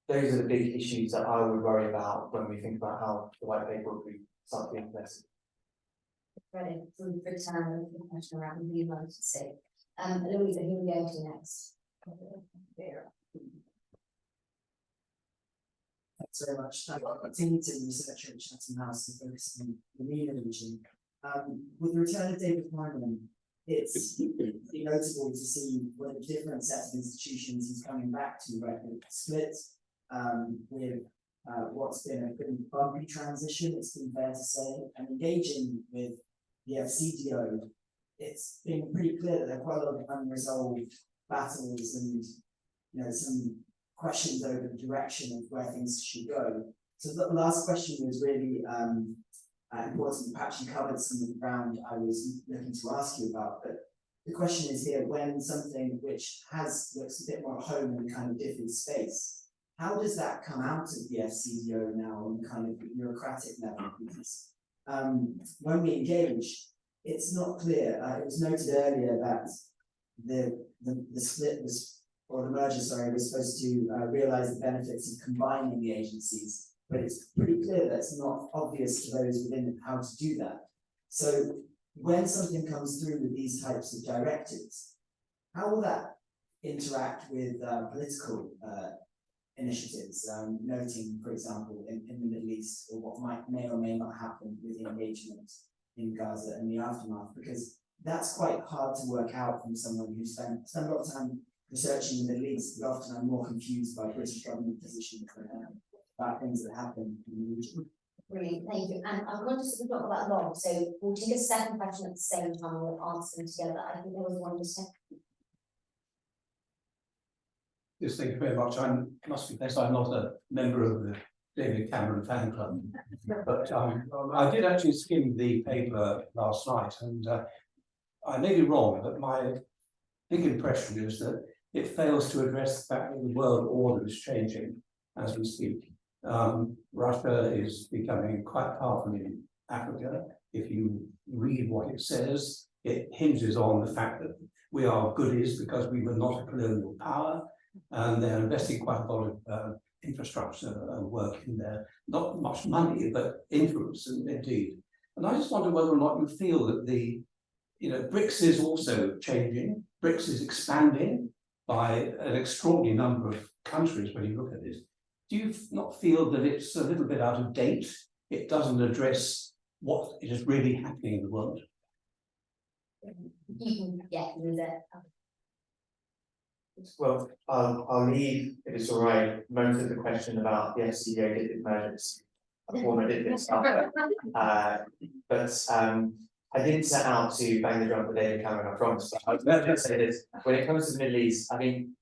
those are the big issues that I would worry about when we think about how the white paper will be start to be implemented. Ready for return the question around the United States. Louisa, who are we going to next? Thanks very much. I've continued to research at Chatham House and focus on the MENA region. With the return of David Cameron, it's notable to see what different sets of institutions he's coming back to, right? With split, with what's been a pretty bumpy transition, it's been fair to say, and engaging with the FCDO, it's been pretty clear that there are quite a lot of unresolved battles and some questions over the direction of where things should go. So the last question was really important. Perhaps you covered some of the ground I was looking to ask you about, but the question is here, when something which looks a bit more at home in a kind of different space, how does that come out of the FCDO now on kind of bureaucratic level? Because when we engage, it's not clear. It was noted earlier that the split was, or the merger, sorry, was supposed to realise the benefits of combining the agencies, but it's pretty clear that it's not obvious to those within it how to do that. So when something comes through with these types of directives, how will that interact with political initiatives, noting, for example, in the Middle East, or what may or may not happen with the engagement in Gaza and the aftermath, because that's quite hard to work out from someone who spent a lot of time researching the Middle East, but often I'm more confused by British government positions about things that happen in the region. Brilliant, thank you. And I'm conscious that we've not got that long, so we'll take a second question at the same time and we'll answer them together. I think there was one just. Yes, thank you very much. I must confess I'm not a member of the David Cameron fan club, but I did actually skim the paper last night, and I may be wrong, but my big impression is that it fails to address the fact that the world order is changing as we speak. Russia is becoming quite powerful in Africa. If you read what it says, it hinges on the fact that we are goodies because we were not a colonial power, and they're investing quite a lot of infrastructure and work in there. Not much money, but influence indeed. And I just wonder whether or not you feel that BRICS is also changing. BRICS is expanding by an extraordinary number of countries when you look at it. Do you not feel that it's a little bit out of date? It doesn't address what is really happening in the world? Yeah, Well, I'll leave, if it's all right, most of the question about the FCDO did it mergers. A former did this stuff. But I didn't set out to bang the drum for David Cameron, I promise. But I was going to say this: when it comes to the Middle East, I mean,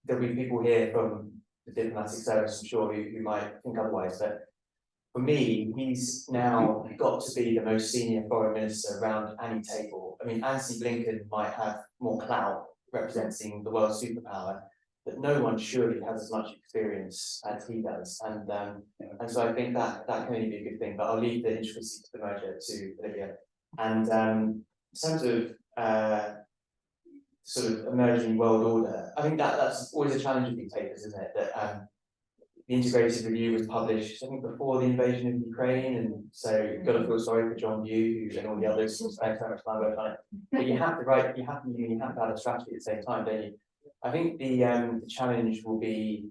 there'll be people here from the diplomatic service, I'm sure, who might think otherwise. But for me, he's now got to be the most senior foreign minister around any table. I mean, Anthony Blinken might have more clout representing the world superpower, but no one surely has as much experience as he does. And so I think that can only be a good thing, but I'll leave the intricacies of the merger to Olivia. And in terms of sort of emerging world order, I think that's always a challenge with these papers, isn't it? That the integrated review was published, I think, before the invasion of Ukraine, and so got to feel sorry for John Yu and all the others who spent so much time working on it. But you have to write, you have to have a strategy at the same time, don't you? I think the challenge will be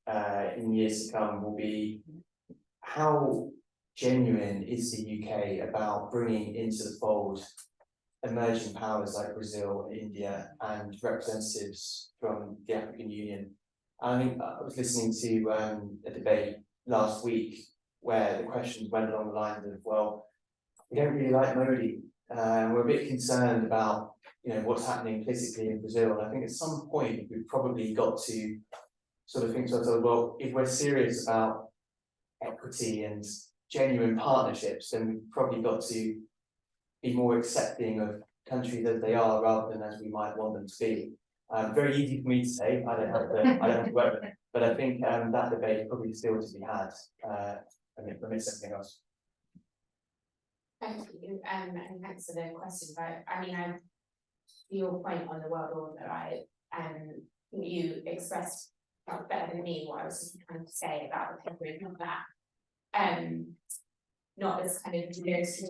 in years to come will be how genuine is the UK about bringing into the fold emerging powers like Brazil and India and representatives from the African Union. I think I was listening to a debate last week where the questions went along the lines of, well, we don't really like Modi. We're a bit concerned about, you know, what's happening politically in Brazil. And I think at some point we've probably got to sort of think to ourselves, well, if we're serious about equity and genuine partnerships, then we've probably got to be more accepting of countries as they are rather than as we might want them to be. Very easy for me to say, I don't have to work with it, but I think that debate is probably still to be had. I mean, something else. Thank you, and thanks for the question about, I mean, to your point on the world order, you expressed better than me what I was just trying to say about the paper, not that, not as kind of strategic as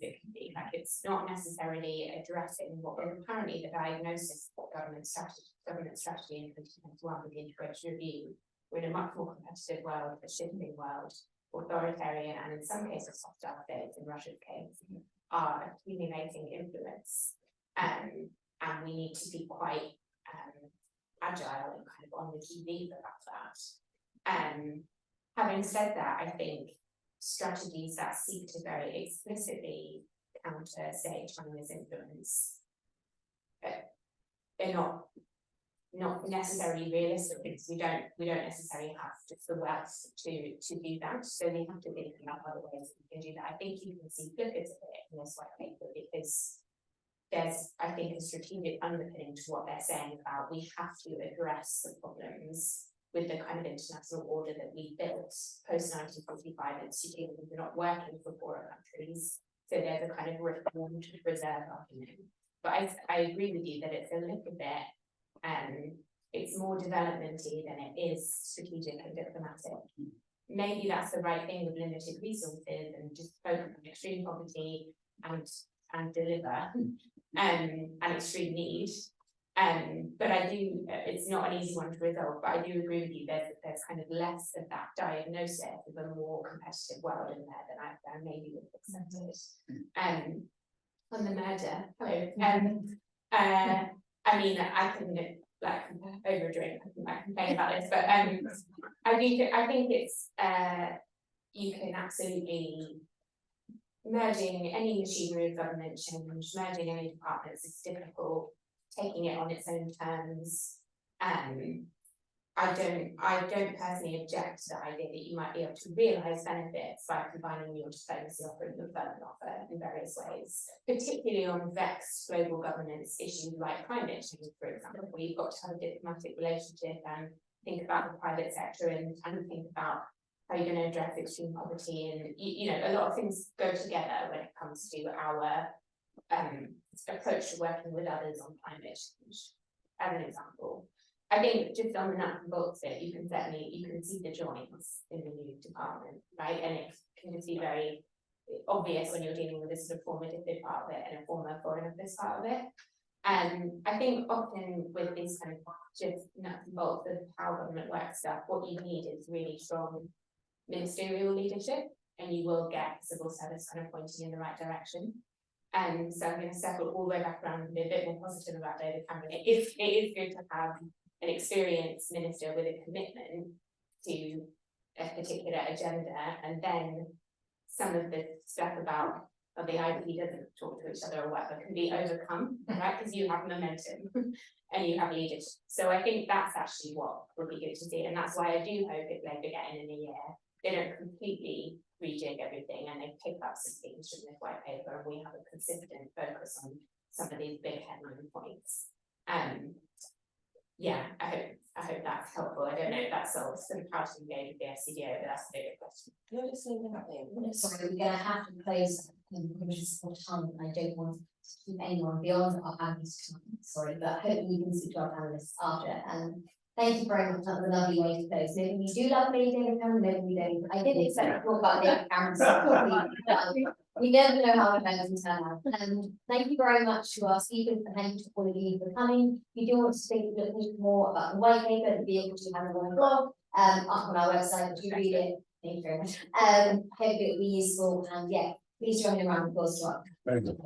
it can be, like it's not necessarily addressing what is currently the diagnosis of government strategy in 2021 with the integration review. We're in a much more competitive world, a shifting world, authoritarian, and in some cases hostile states, in Russia's case, are accumulating influence, and we need to be quite agile and kind of on the TV about that. Having said that, I think strategies that seek to very explicitly counter, say, China's influence are not necessarily realistic, because we don't necessarily have just the wealth to do that. So we have to think about other ways that we can do that. I think you can see flickers of it in this white paper, because there's, I think, a strategic underpinning to what they're saying about we have to address the problems with the kind of international order that we built post 1945 and students are not working for poorer countries. So there's a kind of reformed reserve argument. But I agree with you that it's a little bit, it's more developmental than it is strategic and diplomatic. Maybe that's the right thing with limited resources and just focus on extreme poverty and deliver and extreme need. But I do, it's not an easy one to resolve, but I do agree with you there's kind of less of that diagnosis of a more competitive world in there than I maybe would have accepted. On the murder, I mean, I can like over a drink, I can complain about this, but I think it's you can absolutely merging any machinery of government change, merging any departments is difficult. Taking it on its own terms, I don't personally object to the idea that you might be able to realise benefits by combining your diplomacy offer and your development offer in various ways, particularly on vexed global governance issues like climate change, for example, where you've got to have a diplomatic relationship and think about the private sector and think about how you're going to address extreme poverty, and you know, a lot of things go together when it comes to our approach to working with others on climate change, as an example. I think just on the nuts and bolts bit, you can see the joins in the new department, right? And it can just be very obvious when you're dealing with this sort of former DFID part of it and a former foreign office part of it. And I think often with these kind of just nuts and bolts of how government works stuff, what you need is really strong ministerial leadership, and you will get civil service kind of pointing in the right direction. And so I'm going to circle all the way back around and be a bit more positive about David Cameron. It is good to have an experienced minister with a commitment to a particular agenda, and then some of the stuff about the IP doesn't talk to each other or whatever can be overcome, right? Because you have momentum and you have leadership. So I think that's actually what would be good to see, and that's why I do hope if Labour get in a year, they don't completely rejig everything and they pick up some things from this white paper, and we have a consistent focus on some of these big headline points. Yeah, I hope that's helpful. I don't know if that solves how to engage with the FCDO, but that's a bigger question. Can I just say something? Sorry, we're going to have to close for time. I don't want to keep anyone beyond our panelists. Sorry, but hopefully you can speak to our panelists after. Thank you very much, that was a lovely way to close. Maybe you do love me, David Cameron, maybe you don't. I didn't expect to talk about David Cameron, so probably, we never know how events will turn out. And thank you very much to our speakers, and thank you to all of you for coming. If you do want to think a little bit more about the white paper, the be able to have a blog, up on our website, do read it. Thank you very much. Hope it will be useful, and yeah, please join in around the applause to our Very good.